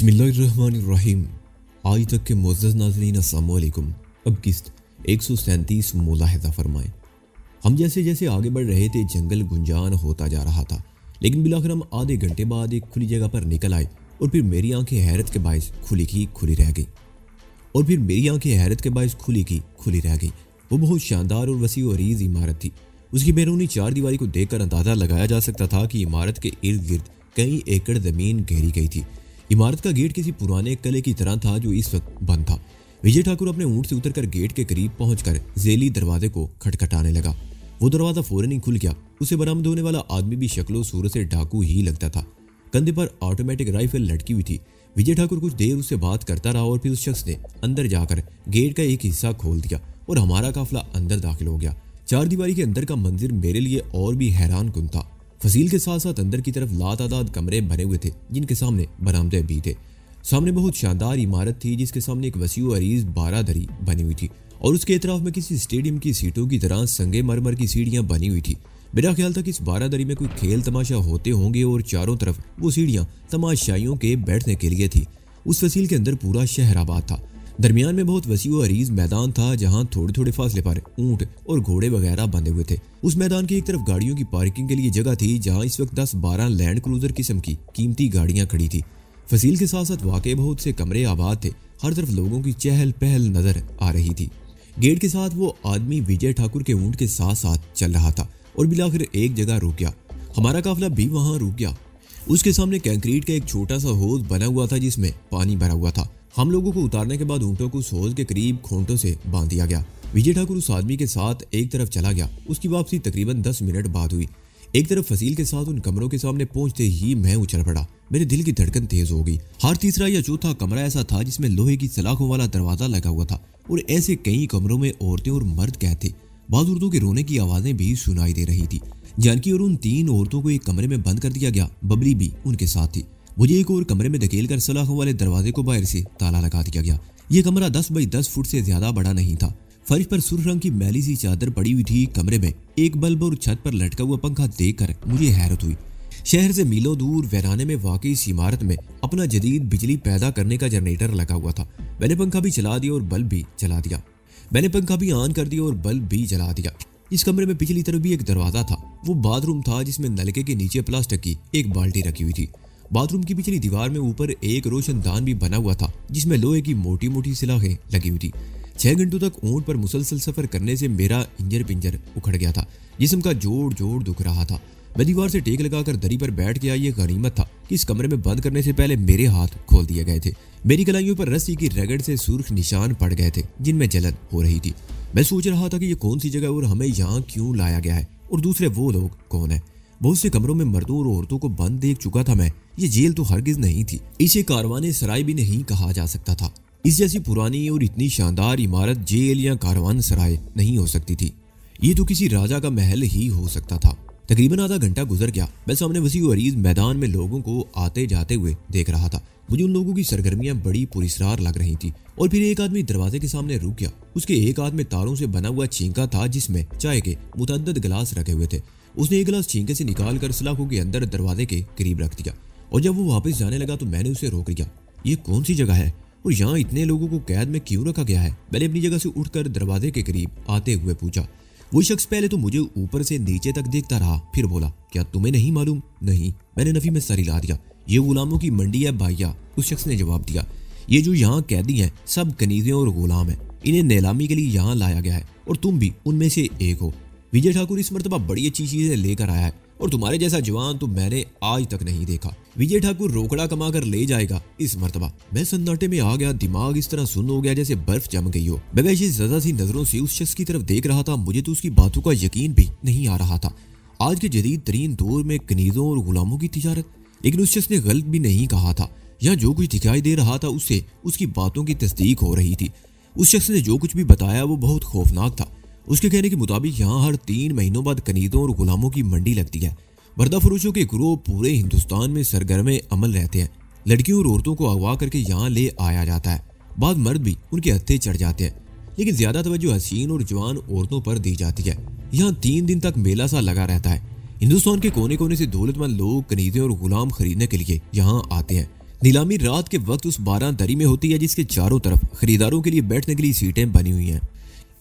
बिस्मिल्लाहिर्रहमानिर्रहीम। आज तक के मुअज़्ज़ज़ नाज़रीन अस्सलाम वालेकुम। अब किस्त 137 मुलाहिज़ा फरमाएं। हम जैसे जैसे आगे बढ़ रहे थे जंगल गुंजान होता जा रहा था, लेकिन बिलाखिर हम आधे घंटे बाद एक खुली जगह पर निकल आए और फिर मेरी आंखें हैरत के बायस खुली रह गई। वो बहुत शानदार और वसी और अरीज़ इमारत थी। उसकी बैरूनी चार दीवारी को देखकर अंदाज़ा लगाया जा सकता था कि इमारत के इर्द गिर्द कई एकड़ ज़मीन घेरी गई थी। इमारत का गेट किसी पुराने किले की तरह था जो इस वक्त बंद था। विजय ठाकुर अपने ऊंट से उतरकर गेट के करीब पहुंचकर ज़ेली दरवाजे को खटखटाने लगा। वो दरवाज़ा फौरन ही खुल गया। उसे बरामद होने वाला आदमी भी शक्लो सूरत से डाकू ही लगता था। कंधे पर ऑटोमेटिक राइफल लटकी हुई थी। विजय ठाकुर कुछ देर उससे बात करता रहा और फिर उस शख्स ने अंदर जाकर गेट का एक हिस्सा खोल दिया और हमारा काफिला अंदर दाखिल हो गया। चार दीवारी के अंदर का मंजर मेरे लिए और भी हैरान कुन था। फसील के साथ साथ अंदर की तरफ लातादाद कमरे बने हुए थे जिनके सामने बरामदे भी थे। सामने बहुत शानदार इमारत थी जिसके सामने एक वसी व अरीज बारादरी बनी हुई थी और उसके एतराफ में किसी स्टेडियम की सीटों की तरह संगे मरमर की सीढ़ियां बनी हुई थी। मेरा ख्याल था कि इस बारादरी में कोई खेल तमाशा होते होंगे और चारों तरफ वो सीढ़ियां तमाशाइयों के बैठने के लिए थी। उस फसील के अंदर पूरा शहर आबाद था। दरमियान में बहुत वसी व अरीज मैदान था जहां थोड़े थोड़े फासले पर ऊंट और घोड़े वगैरह बंधे हुए थे। उस मैदान की एक तरफ गाड़ियों की पार्किंग के लिए जगह थी जहां इस वक्त 10-12 लैंड क्रूजर किस्म की कीमती गाड़ियां खड़ी थी। फसील के साथ साथ वाकई बहुत से कमरे आबाद थे। हर तरफ लोगों की चहल पहल नजर आ रही थी। गेट के साथ वो आदमी विजय ठाकुर के ऊंट के साथ साथ चल रहा था और बिलाखिर एक जगह रुक गया। हमारा काफिला भी वहां रुक गया। उसके सामने कंक्रीट का एक छोटा सा हौज बना हुआ था जिसमें पानी भरा हुआ था। हम लोगों को उतारने के बाद ऊंटों को उस हौज के करीब खोंटों से बांध दिया गया। विजय ठाकुर उस आदमी के साथ एक तरफ चला गया। उसकी वापसी तकरीबन 10 मिनट बाद हुई। एक तरफ फसील के साथ उन कमरों के सामने पहुंचते ही मैं उछल पड़ा। मेरे दिल की धड़कन तेज हो गई। हर तीसरा या चौथा कमरा ऐसा था जिसमें लोहे की सलाखों वाला दरवाजा लगा हुआ था और ऐसे कई कमरों में औरतें और मर्द कैद थे। बाद औरतों के रोने की आवाजें भी सुनाई दे रही थी। जानकी और उन 3 औरतों को एक कमरे में बंद कर दिया गया। बबली भी उनके साथ थी। मुझे एक और कमरे में धकेलकर सलाखों वाले दरवाजे को बाहर से ताला लगा दिया गया। यह कमरा 10 बाई 10 फुट से ज्यादा बड़ा नहीं था। फर्श पर सुर्ख रंग की मैली सी चादर पड़ी हुई थी। कमरे में एक बल्ब और छत पर लटका हुआ पंखा देखकर मुझे हैरत हुई। शहर से मीलों दूर वीराने में वाकई इस इमारत में अपना जदीद बिजली पैदा करने का जनरेटर लगा हुआ था। मैंने पंखा भी चला दिया और बल्ब भी जला दिया। मैंने पंखा भी ऑन कर दिया और बल्ब भी जला दिया। इस कमरे में पिछली तरफ भी एक दरवाजा था। वो बाथरूम था जिसमें नलके के नीचे प्लास्टिक की एक बाल्टी रखी हुई थी। बाथरूम की पिछली दीवार में ऊपर एक रोशनदान भी बना हुआ था जिसमें लोहे की मोटी मोटी सलाखें लगी हुई थी। 6 घंटों तक ऊंट पर मुसलसल सफर करने से मेरा इंजर पिंजर उखड़ गया था। जिस्म का जोड़ जोड़ दुख रहा था। मैं दीवार से टेक लगाकर दरी पर बैठ गया। ये गनीमत था कि इस कमरे में बंद करने से पहले मेरे हाथ खोल दिए गए थे। मेरी कलाइयों पर रस्सी की रगड़ से सुर्ख निशान पड़ गए थे जिनमें जलन हो रही थी। मैं सोच रहा था कि ये कौन सी जगह और हमें यहाँ क्यों लाया गया है और दूसरे वो लोग कौन है। बहुत से कमरों में मर्दों और औरतों को बंद देख चुका था मैं। ये जेल तो हरगिज नहीं थी। इसे कारवाने सराय भी नहीं कहा जा सकता था। इस जैसी पुरानी और इतनी शानदार इमारत जेल या कारवान सराय नहीं हो सकती थी। ये तो किसी राजा का महल ही हो सकता था। तकरीबन आधा घंटा गुजर गया। मैं सामने वसी व अरीज मैदान में लोगों को आते जाते हुए देख रहा था। मुझे उन लोगों की सरगर्मियां बड़ी पुरस्कार लग रही थी। और फिर एक आदमी दरवाजे के सामने रुक गया। उसके एक हाथ में तारों से बना हुआ छींका था जिसमें चाय के मुतअद्दिद गिलास रखे हुए थे। उसने एक गिलास छींके से निकाल कर सलाखों के अंदर दरवाजे के करीब रख दिया और जब वो वापस जाने लगा तो मैंने उसे रोक लिया। ये कौन सी जगह है और यहाँ इतने लोगों को कैद में क्यों रखा गया है? मैंने अपनी जगह से उठकर दरवाजे के करीब आते हुए पूछा। वो शख्स पहले तो मुझे ऊपर से नीचे तक देखता रहा, फिर बोला, क्या तुम्हें नहीं मालूम? नहीं। मैंने नफी में सर हिला दिया। ये गुलामों की मंडी है भाइया। उस शख्स ने जवाब दिया। ये जो यहाँ कैदी हैं सब कनीज़े और गुलाम हैं। इन्हें नीलामी के लिए यहाँ लाया गया है और तुम भी उनमें से एक हो। विजय ठाकुर इस मर्तबा बड़ी अच्छी चीजें लेकर आया है और तुम्हारे जैसा जवान तो मैंने आज तक नहीं देखा। विजय ठाकुर रोकड़ा कमा कर ले जाएगा इस मर्तबा। मैं सन्नाटे में आ गया। दिमाग इस तरह सुन्न हो गया जैसे बर्फ जम गई हो। मैं वैसे ज़्यादा सी नजरों से उस शख्स की तरफ देख रहा था। मुझे तो उसकी बातों का यकीन भी नहीं आ रहा था। आज के जदीद तरीन दौर में कनीजों और गुलामों की तिजारत। लेकिन उस शख्स ने गलत भी नहीं कहा था। यहाँ जो कुछ दिखाई दे रहा था उससे उसकी बातों की तस्दीक हो रही थी। उस शख्स ने जो कुछ भी बताया वो बहुत खौफनाक था। उसके कहने के मुताबिक यहाँ हर 3 महीनों बाद कनीजों और गुलामों की मंडी लगती है। बर्दा फरोशों के ग्रोह पूरे हिंदुस्तान में सरगर्म अमल रहते हैं। लड़कियों और औरतों को अगवा करके यहाँ ले आया जाता है। बाद मर्द भी उनके हत्थे चढ़ जाते हैं, लेकिन ज्यादा तवज्जो हसीन और जवान औरतों पर दी जाती है। यहाँ 3 दिन तक मेला सा लगा रहता है। हिंदुस्तान के कोने कोने से दौलतमंद लोग कनीज़े और गुलाम खरीदने के लिए यहाँ आते हैं। नीलामी रात के वक्त उस बारादरी में होती है जिसके चारों तरफ खरीदारों के लिए बैठने के लिए सीटें बनी हुई हैं।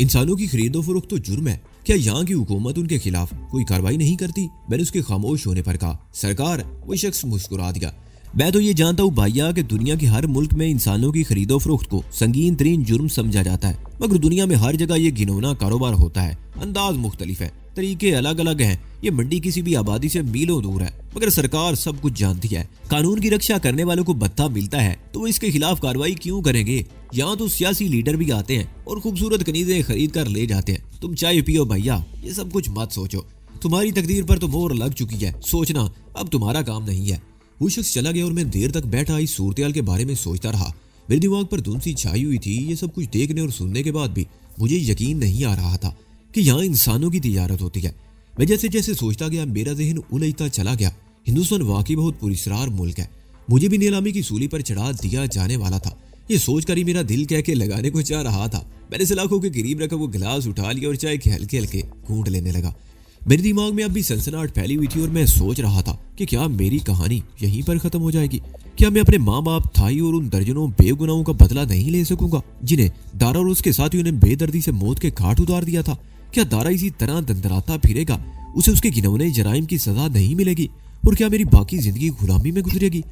इंसानों की खरीदो फरोख्त तो जुर्म है, क्या यहाँ की हुकूमत उनके खिलाफ कोई कार्रवाई नहीं करती? मैंने उसके खामोश होने पर कहा, सरकार। वो शख्स मुस्कुरा दिया, मैं तो ये जानता हूँ भैया कि दुनिया के हर मुल्क में इंसानों की खरीदो फरोख्त को संगीन तरीन जुर्म समझा जाता है, मगर दुनिया में हर जगह ये घिनौना कारोबार होता है। अंदाज मुख्तलिफ है, तरीके अलग अलग हैं। ये मंडी किसी भी आबादी से मीलों दूर है, मगर सरकार सब कुछ जानती है। कानून की रक्षा करने वालों को भत्ता मिलता है तो वो इसके खिलाफ कार्रवाई क्यों करेंगे? यहाँ तो सियासी लीडर भी आते हैं और खूबसूरत कनीजें खरीद कर ले जाते हैं। तुम चाय पियो भैया, ये सब कुछ मत सोचो, तुम्हारी तकदीर पर तो मोहर लग चुकी है, सोचना अब तुम्हारा काम नहीं है। वो शख्स चला गया और मैं देर तक बैठा इस सूरत के बारे में सोचता रहा। मेरे दिमाग पर धुंध सी छाई हुई थी। ये सब कुछ देखने और सुनने के बाद भी मुझे यकीन नहीं आ रहा था कि यहाँ इंसानों की तिजारत होती है। मैं जैसे जैसे सोचता गया मेरा जहन उलझता चला गया। हिंदुस्तान वाकई बहुत पुरस्कार मुल्क है, मुझे भी नीलामी की सूली पर चढ़ा दिया जाने वाला था। ये सोचकर ही मेरा दिल कह के लगाने को चाह रहा था। मैंने सलाखों के करीब रखा वो गिलास उठा लिया और चाय के हल्के हल्के घूंट लेने लगा। मेरे दिमाग में अब भी सनसनाहट फैली हुई थी और मैं सोच रहा था कि क्या मेरी कहानी यहीं पर खत्म हो जाएगी? क्या मैं अपने माँ बाप, थाई और उन दर्जनों बेगुनाहों का बदला नहीं ले सकूंगा जिन्हें दारा और उसके साथियों ने बेदर्दी से मौत के घाट उतार दिया था? क्या दारा इसी तरह दंदराता फिरेगा, उसे उसके घिनौने जराइम की सजा नहीं मिलेगी? और क्या मेरी बाकी जिंदगी गुलामी में गुजरेगी?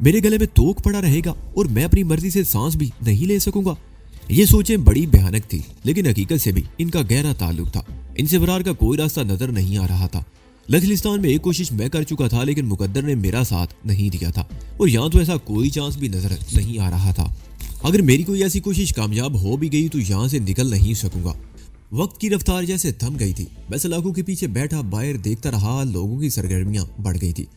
मेरे गले में तोक पड़ा रहेगा और मैं अपनी मर्जी से सांस भी नहीं ले सकूंगा? ये सोचें बड़ी भयानक थी, लेकिन हकीकत से भी इनका गहरा ताल्लुक था। इनसे फरार का कोई रास्ता नजर नहीं आ रहा था। लखलिस्तान में एक कोशिश मैं कर चुका था, लेकिन मुकद्दर ने मेरा साथ नहीं दिया था और यहाँ तो ऐसा कोई चांस भी नजर नहीं आ रहा था। अगर मेरी कोई ऐसी कोशिश कामयाब हो भी गई तो यहाँ से निकल नहीं सकूंगा। वक्त की रफ्तार जैसे थम गई थी। मैं सलाखों के पीछे बैठा बाहर देखता रहा। लोगों की सरगर्मियां बढ़ गई थी।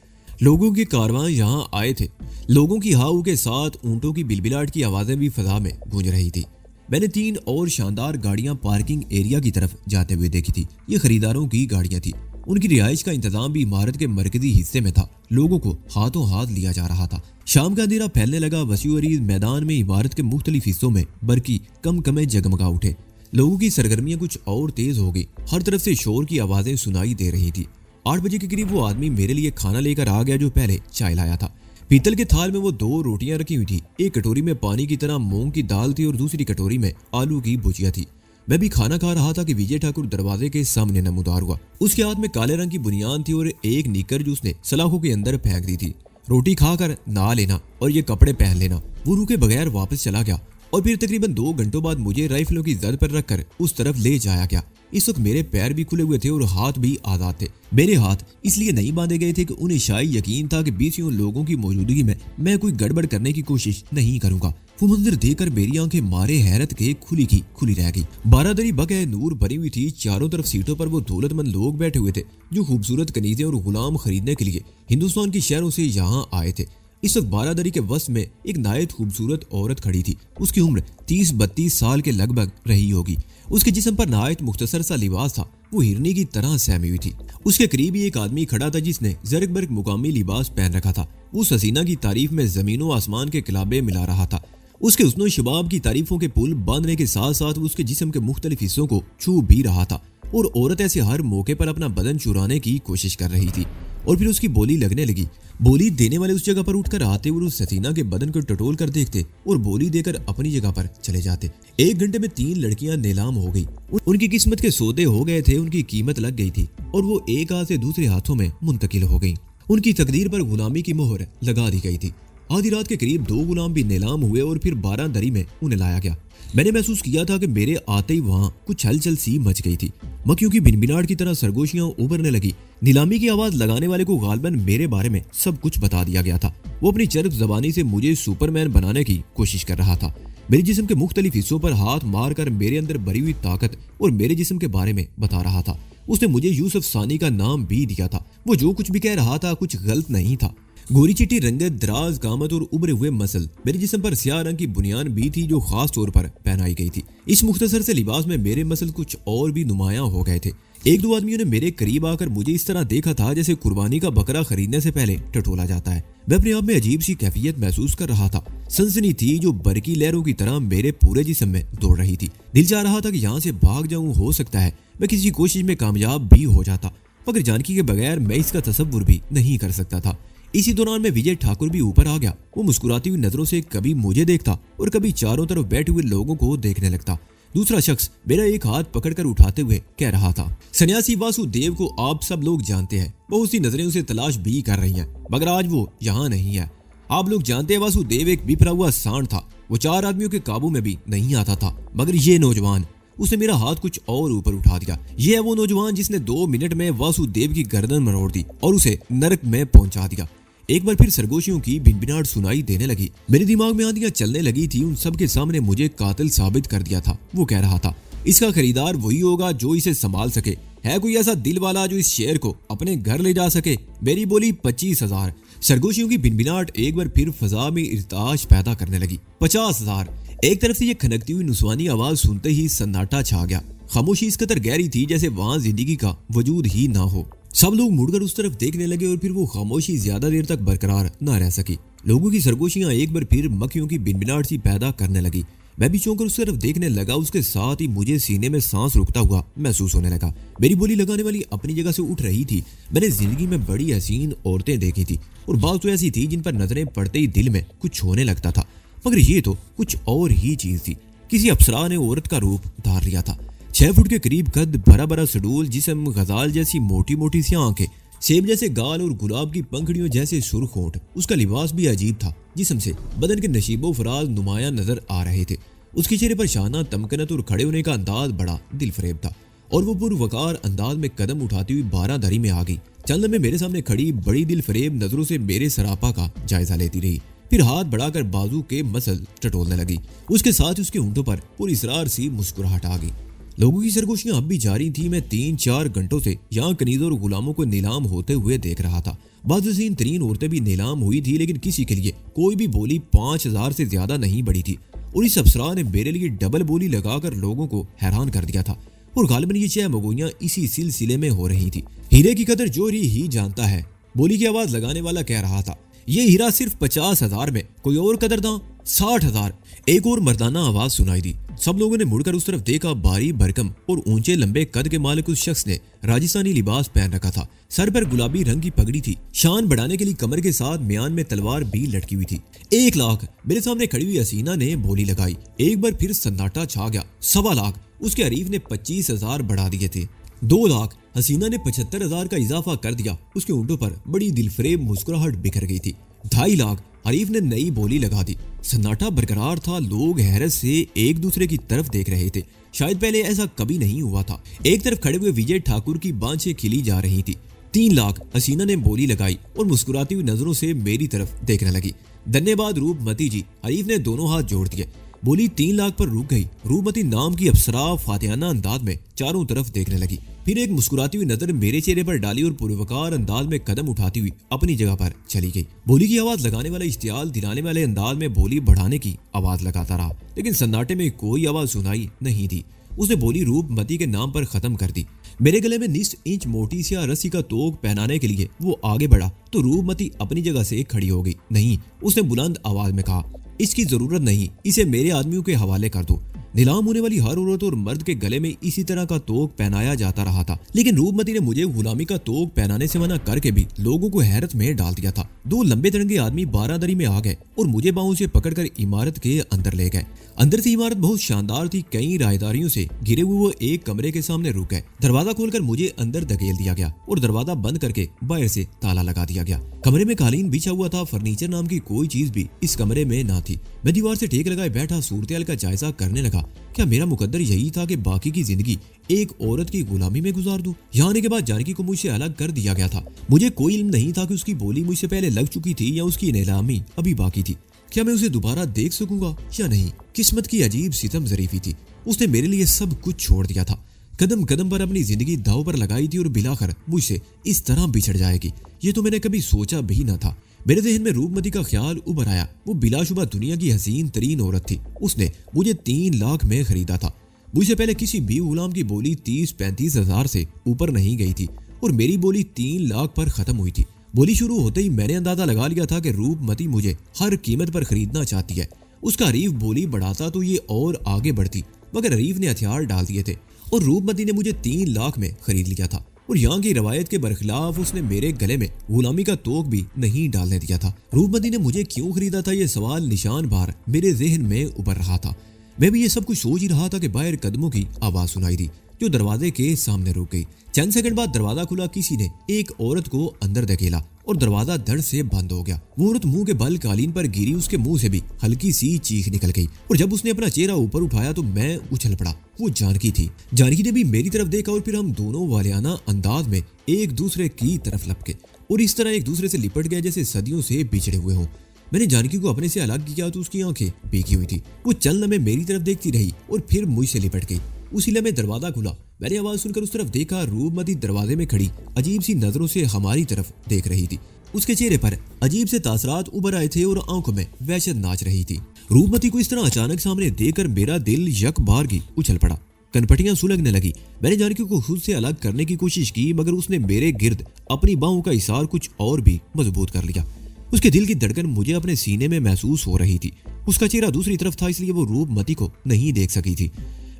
लोगों के कारवां यहाँ आए थे। लोगों की हाउ के साथ ऊंटों की बिलबिलाट की आवाजें भी फजा में गूंज रही थी। मैंने 3 और शानदार गाड़ियां पार्किंग एरिया की तरफ जाते हुए देखी थी। ये खरीदारों की गाड़ियां थी। उनकी रिहाइश का इंतजाम भी इमारत के मरकजी हिस्से में था। लोगों को हाथों हाथ लिया जा रहा था। शाम का अंधेरा फैलने लगा। वसीउ अरीज मैदान में इमारत के मुख्तलिफ हिस्सों में बरकी कम कमे जगमगा उठे। लोगों की सरगर्मियां कुछ और तेज हो गई। हर तरफ से शोर की आवाजें सुनाई दे रही थी। 8 बजे के करीब वो आदमी मेरे लिए खाना लेकर आ गया जो पहले चाय लाया था। पीतल के थाल में वो 2 रोटियां रखी हुई थी। एक कटोरी में पानी की तरह मूंग की दाल थी और दूसरी कटोरी में आलू की भुजिया थी। मैं भी खाना खा रहा था कि विजय ठाकुर दरवाजे के सामने नमूदार हुआ। उसके हाथ में काले रंग की बुनियान थी और एक निकर जो उसने सलाखों के अंदर फेंक दी थी। रोटी खाकर नहा लेना और ये कपड़े पहन लेना। वो रुके बगैर वापस चला गया और फिर तकरीबन 2 घंटों बाद मुझे राइफलों की जद पर रखकर उस तरफ ले जाया गया। इस वक्त मेरे पैर भी खुले हुए थे और हाथ भी आजाद थे। मेरे हाथ इसलिए नहीं बांधे गए थे कि उन्हें शायद यकीन था कि 20 लोगों की मौजूदगी में मैं कोई गड़बड़ करने की कोशिश नहीं करूंगा। वो मंजर देखकर मेरी आंखें मारे हैरत के खुली की खुली रह गई। बारादरी बगैर नूर भरी हुई थी। चारों तरफ सीटों पर वो दौलतमंद लोग बैठे हुए थे जो खूबसूरत कनीजें और गुलाम खरीदने के लिए हिंदुस्तान के शहरों से यहाँ आए थे। इस वक्त बारादरी के वस्त में एक नायत खूबसूरत औरत खड़ी थी। उसकी उम्र 30-32 साल के लगभग रही होगी। उसके जिस्म पर नायत मुख्तसर सा लिबास था। वो हिरनी की तरह सहमी हुई थी। उसके करीब ही एक आदमी खड़ा था जिसने जरक बरक मुकामी लिबास पहन रखा था। उस हसीना की तारीफ में जमीनों आसमान के किलाबे मिला रहा था। उसके हुस्न शबाब की तारीफों के पुल बांधने के साथ साथ उसके जिस्म के मुख्तलिफ हिस्सों को छू भी रहा था। और औरत ऐसे हर मौके पर अपना बदन चुराने की कोशिश कर रही थी। और फिर उसकी बोली लगने लगी। बोली देने वाले उस जगह पर उठकर आते और उस हसीना के बदन को टटोल कर देखते और बोली देकर अपनी जगह पर चले जाते। 1 घंटे में 3 लड़कियां नीलाम हो गई। उनकी किस्मत के सौदे हो गए थे। उनकी कीमत लग गई थी और वो एक हाथ से दूसरे हाथों में मुंतकिल हो गई। उनकी तकदीर पर गुलामी की मोहर लगा दी गई थी। आधी रात के करीब 2 गुलाम भी नीलाम हुए और फिर बारादरी में उन्हें लाया गया। मैंने महसूस किया था कि मेरे आते ही वहां कुछ हलचल सी मच गई थी। मक्खियों की भिनभिनाहट की तरह सरगोशियां उभरने लगी। नीलामी की आवाज लगाने वाले को गालबन मेरे बारे में सब कुछ बता दिया गया था। वो अपनी चरब जबानी से मुझे सुपरमैन बनाने की कोशिश कर रहा था। मेरे जिस्म के मुख्तलिफ हिस्सों पर हाथ मारकर मेरे अंदर भरी हुई ताकत और मेरे जिस्म के बारे में बता रहा था। उसने मुझे यूसुफ सानी का नाम भी दिया था। वो जो कुछ भी कह रहा था कुछ गलत नहीं था। गोरी चिट्टी रंगत, दराज कामत और उभरे हुए मसल। मेरे जिस्म पर स्याह रंग की बुनियान भी थी जो खास तौर पर पहनाई गई थी। इस मुख्तसर से लिबास में मेरे मसल कुछ और भी नुमायां हो गए थे। 1-2 आदमियों ने मेरे करीब आकर मुझे इस तरह देखा था जैसे कुर्बानी का बकरा खरीदने से पहले टटोला जाता है। मैं अपने आप में अजीब सी कैफियत महसूस कर रहा था। सनसनी थी जो बरकी लहरों की तरह मेरे पूरे जिस्म में दौड़ रही थी। दिल चाह रहा था कि यहाँ से भाग जाऊं। हो सकता है मैं किसी कोशिश में कामयाब भी हो जाता, मगर जानकी के बगैर मैं इसका तसव्वुर भी नहीं कर सकता था। इसी दौरान मैं विजय ठाकुर भी ऊपर आ गया। वो मुस्कुराती हुई नजरों से कभी मुझे देखता और कभी चारों तरफ बैठे हुए लोगों को देखने लगता। दूसरा शख्स मेरा एक हाथ पकड़कर उठाते हुए कह रहा था, सन्यासी वासुदेव को आप सब लोग जानते हैं, बहुत सी नजरें उसे तलाश भी कर रही हैं, मगर आज वो यहाँ नहीं है। आप लोग जानते हैं वासुदेव एक बिफरा हुआ सांड था, वो 4 आदमियों के काबू में भी नहीं आता था, मगर ये नौजवान, उसने मेरा हाथ कुछ और ऊपर उठा दिया। यह है वो नौजवान जिसने 2 मिनट में वासुदेव की गर्दन मरोड़ दी और उसे नरक में पहुंचा दिया। एक बार फिर सरगोशियों की भिनभिनाहट सुनाई देने लगी। मेरे दिमाग में आंधियां चलने लगी थी। उन सब के सामने मुझे कातिल साबित कर दिया था। वो कह रहा था, इसका खरीदार वही होगा जो इसे संभाल सके। है कोई ऐसा दिल वाला जो इस शेर को अपने घर ले जा सके? मेरी बोली 25,000। सरगोशियों की भिनभिनाहट एक बार फिर फजा में इर्ताश पैदा करने लगी। 50,000। एक तरफ से ये खनकती हुई नुस्वानी आवाज सुनते ही सन्नाटा छा गया। खामोशी इस कदर गहरी थी जैसे वहां जिंदगी का वजूद ही ना हो। सब लोग मुड़कर उस तरफ देखने लगे और फिर वो खामोशी ज्यादा देर तक बरकरार न रह सकी। लोगों की सरगोशियां एक बार फिर मक्खियों की भिनभिनाहट सी पैदा करने लगी। मैं भी चौंकर उस तरफ देखने लगा। उसके साथ ही मुझे सीने में सांस रुकता हुआ महसूस होने लगा। मेरी बोली लगाने वाली अपनी जगह से उठ रही थी। मैंने जिंदगी में बड़ी हसीन औरतें देखी थी और बात तो ऐसी थी जिन पर नजरें पड़ते ही दिल में कुछ होने लगता था, मगर ये तो कुछ और ही चीज थी। किसी अप्सरा ने औरत का रूप धार लिया था। 6 फुट के करीब कद, बड़ा बड़ा सडूल जिस्म, गजाल जैसी मोटी मोटी सी आंखें, सेब जैसे गाल और गुलाब की पंखड़ियों जैसे सुर्ख होंठ। उसका लिबास भी अजीब था, जिस्म से बदन के नशीबो फराज नुमाया नजर आ रहे थे। उसके चेहरे पर शाना तमकनत और खड़े होने का अंदाज बड़ा दिलफरेब था और वो पुरवकार अंदाज में कदम उठाती हुई 12धारी में आ गई। चंद में मेरे सामने खड़ी बड़ी दिलफरेब नजरों से मेरे सरापा का जायजा लेती रही, फिर हाथ बढ़ाकर बाजू के मसल टटोलने लगी। उसके साथ ही उसके होंठों पर पूरी इसरार सी मुस्कुराहट आ गई। लोगों की सरगोशियां अब भी जारी थी। मैं 3-4 घंटों से यहाँ कनीजों और गुलामों को नीलाम होते हुए देख रहा था। बाद हसीन तरीन औरतें भी नीलाम हुई थी, लेकिन किसी के लिए कोई भी बोली 5,000 से ज्यादा नहीं बढ़ी थी और इस अफसरा ने मेरे लिए डबल बोली लगाकर लोगों को हैरान कर दिया था। और गालिबन ये 6 मगोइयां इसी सिलसिले में हो रही थी। हीरे की कदर जोहरी ही जानता है, बोली की आवाज लगाने वाला कह रहा था। ये हीरा सिर्फ 50,000 में, कोई और कदरदां 60,000। एक और मर्दाना आवाज सुनाई दी। सब लोगों ने मुड़कर उस तरफ देखा। भारी भरकम और ऊंचे लंबे कद के मालिक उस शख्स ने राजस्थानी लिबास पहन रखा था। सर पर गुलाबी रंग की पगड़ी थी। शान बढ़ाने के लिए कमर के साथ म्यान में तलवार भी लटकी हुई थी। 1 लाख। मेरे सामने खड़ी हुई हसीना ने बोली लगाई। एक बार फिर सन्नाटा छा गया। 1.25 लाख। उसके हरीफ ने 25,000 बढ़ा दिए थे। 2 लाख। हसीना ने 75,000 का इजाफा कर दिया। उसके ऊँटों पर बड़ी दिलफरेब मुस्कुराहट बिखर गई थी। 2.5 लाख। हरीफ ने नई बोली लगा दी। सन्नाटा बरकरार था। लोग हैरत से एक दूसरे की तरफ देख रहे थे। शायद पहले ऐसा कभी नहीं हुआ था। एक तरफ खड़े हुए विजय ठाकुर की बांछें खिली जा रही थी। 3 लाख। हसीना ने बोली लगाई और मुस्कुराती हुई नजरों से मेरी तरफ देखने लगी। धन्यवाद रूपमती जी। हरीफ ने दोनों हाथ जोड़ दिए। बोली 3 लाख पर रुक गई। रूपमती नाम की अप्सरा फातिहाना अंदाज में चारों तरफ देखने लगी, फिर एक मुस्कुराती हुई नजर मेरे चेहरे पर डाली और पुरवकार अंदाज में कदम उठाती हुई अपनी जगह पर चली गई। बोली की आवाज लगाने वाला इश्तियाल दिलाने वाले अंदाज में बोली बढ़ाने की आवाज लगाता रहा, लेकिन सन्नाटे में कोई आवाज सुनाई नहीं दी। उसने बोली रूपमती के नाम पर खत्म कर दी। मेरे गले में 20 इंच मोटी सी रस्सी का तोक पहनाने के लिए वो आगे बढ़ा तो रूपमती अपनी जगह से खड़ी हो गई। नहीं, उसने बुलंद आवाज में कहा, इसकी जरूरत नहीं, इसे मेरे आदमियों के हवाले कर दो। नीलाम होने वाली हर औरत और मर्द के गले में इसी तरह का तोक पहनाया जाता रहा था, लेकिन रूपमती ने मुझे गुलामी का तोक पहनाने से मना करके भी लोगों को हैरत में डाल दिया था। 2 लंबे तिरंगे आदमी 12धारी में आ गए और मुझे बाहों से पकड़कर इमारत के अंदर ले गए। अंदर से इमारत बहुत शानदार थी। कई रायदारियों से घिरे हुए वो एक कमरे के सामने रुक गए। दरवाजा खोलकर मुझे अंदर धकेल दिया गया और दरवाजा बंद करके बाहर से ताला लगा दिया गया। कमरे में कालीन बिछा हुआ था। फर्नीचर नाम की कोई चीज भी इस कमरे में ना थी। मैं दीवार से टेक लगाए बैठा सूरत-ए-हाल का जायजा करने लगा। क्या मेरा मुकद्दर यही था कि बाकी की जिंदगी एक औरत की गुलामी में गुजार दूं? यहाँ आने के बाद जानकी को मुझसे अलग कर दिया गया था। मुझे कोई इल्म नहीं था कि उसकी बोली मुझसे पहले लग चुकी थी या उसकी नीलामी अभी बाकी थी। क्या मैं उसे दोबारा देख सकूंगा या नहीं? किस्मत की अजीब सितम जरीफी थी। उसने मेरे लिए सब कुछ छोड़ दिया था। कदम कदम पर अपनी जिंदगी दांव पर लगाई थी और बिलाकर मुझसे इस तरह बिछड़ जाएगी, ये तो मैंने कभी सोचा भी न था। मेरे जहन में रूपमती का ख्याल उभर आया। वो बिलाशुबा दुनिया की हसीन तरीन औरत थी। उसने मुझे 3 लाख में खरीदा था। मुझसे पहले किसी भी गुलाम की बोली 30-35 हजार से ऊपर नहीं गई थी और मेरी बोली 3 लाख पर खत्म हुई थी। बोली शुरू होते ही मैंने अंदाजा लगा लिया था कि रूपमती मुझे हर कीमत पर खरीदना चाहती है। उसका हरीफ बोली बढ़ाता तो ये और आगे बढ़ती, मगर हरीफ ने हथियार डाल दिए थे और रूपमती ने मुझे 3 लाख में खरीद लिया था। और यहाँ की रवायत के बरखिलाफ उसने मेरे गले में गुलामी का तोक भी नहीं डालने दिया था। रूपमती ने मुझे क्यों खरीदा था, ये सवाल निशान बार मेरे जहन में उभर रहा था। मैं भी ये सब कुछ सोच ही रहा था कि बाहर कदमों की आवाज सुनाई दी जो दरवाजे के सामने रुक गई। चंद सेकंड बाद दरवाजा खुला, किसी ने एक औरत को अंदर धकेला और दरवाजा धड़ से बंद हो गया। वो औरत मुंह के बल कालीन पर गिरी, उसके मुंह से भी हल्की सी चीख निकल गई और जब उसने अपना चेहरा ऊपर उठाया तो मैं उछल पड़ा। वो जानकी थी। जानकी ने भी मेरी तरफ देखा और फिर हम दोनों वालियाना अंदाज में एक दूसरे की तरफ लपके और इस तरह एक दूसरे से लिपट गए जैसे सदियों से बिछड़े हुए हों। मैंने जानकी को अपने से अलग किया तो उसकी आंखें भीगी हुई थी। वो चल लम्हे मेरी तरफ देखती रही और फिर मुझसे लिपट गई। उसी लम्हे दरवाजा खुला। मैंने आवाज सुनकर उस तरफ देखा। रूपमती दरवाजे में खड़ी अजीब सी नजरों से हमारी तरफ देख रही थी। उसके चेहरे पर अजीब से तासरात उभर आए थे और आंखों में वहशत नाच रही थी। रूपमती को इस तरह अचानक सामने देखकर मेरा दिल यक बार की उछल पड़ा। कनपटियां सुलगने लगी। मैंने जानकी को खुद से अलग करने की कोशिश की मगर उसने मेरे गिर्द अपनी बाहों का इशार कुछ और भी मजबूत कर लिया। उसके दिल की धड़कन मुझे अपने सीने में महसूस हो रही थी। उसका चेहरा दूसरी तरफ था इसलिए वो रूपमती को नहीं देख सकी थी।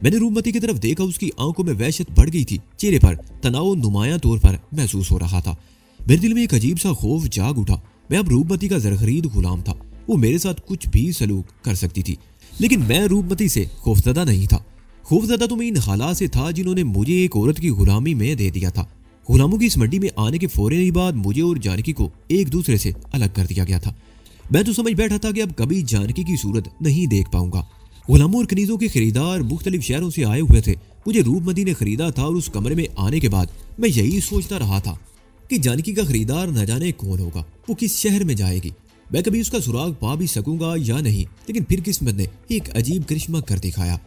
मैंने रूपमती की तरफ देखा। उसकी आंखों में वहशत बढ़ गई थी। चेहरे पर तनाव नुमाया तौर पर महसूस हो रहा था। मेरे दिल में एक अजीब सा खौफ जाग उठा। मैं अब रूपमती का ज़रख़रीद गुलाम था। वो मेरे साथ कुछ भी सलूक कर सकती थी लेकिन मैं रूपमती से खौफजदा नहीं था। खौफजदा तो मैं इन हालात से था जिन्होंने मुझे एक औरत की गुलामी में दे दिया था। गुलामों की इस मंडी में आने के फौरन ही बाद मुझे और जानकी को एक दूसरे से अलग कर दिया गया था। मैं तो समझ बैठा था कि अब कभी जानकी की सूरत नहीं देख पाऊंगा। गुलामों और कनीजों के खरीदार मुख्तलिफ शहरों से आए हुए थे। मुझे रूपमती ने खरीदा था और उस कमरे में आने के बाद मैं यही सोचता रहा था कि जानकी का खरीदार न जाने कौन होगा, वो किस शहर में जाएगी, मैं कभी उसका सुराग पा भी सकूंगा या नहीं। लेकिन फिर किस्मत ने एक अजीब करिश्मा कर दिखाया।